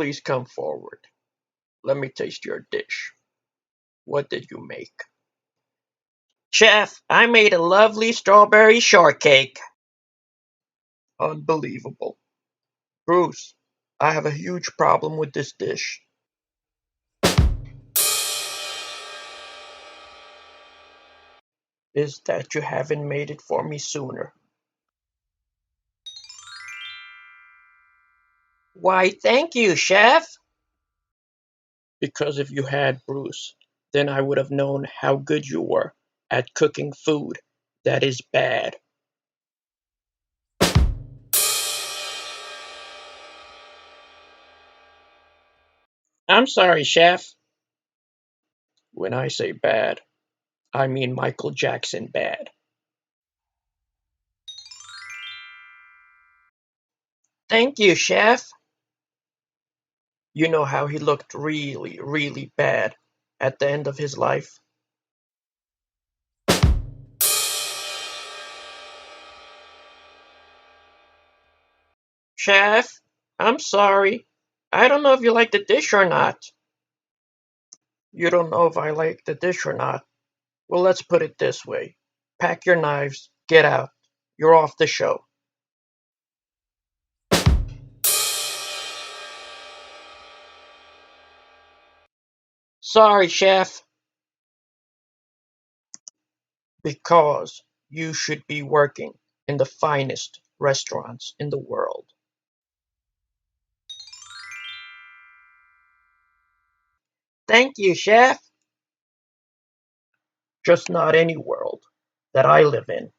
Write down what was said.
Please come forward. Let me taste your dish. What did you make? Chef, I made a lovely strawberry shortcake. Unbelievable. Bruce, I have a huge problem with this dish. Is that you haven't made it for me sooner. Why, thank you, chef. Because if you had, Bruce, then I would have known how good you were at cooking food that is bad. I'm sorry, chef. When I say bad, I mean Michael Jackson bad. Thank you, chef. You know how he looked really, really bad at the end of his life? Chef, I'm sorry. I don't know if you like the dish or not. You don't know if I like the dish or not. Well, let's put it this way. Pack your knives, get out. You're off the show. Sorry, chef. Because you should be working in the finest restaurants in the world. Thank you, chef. Just not any world that I live in.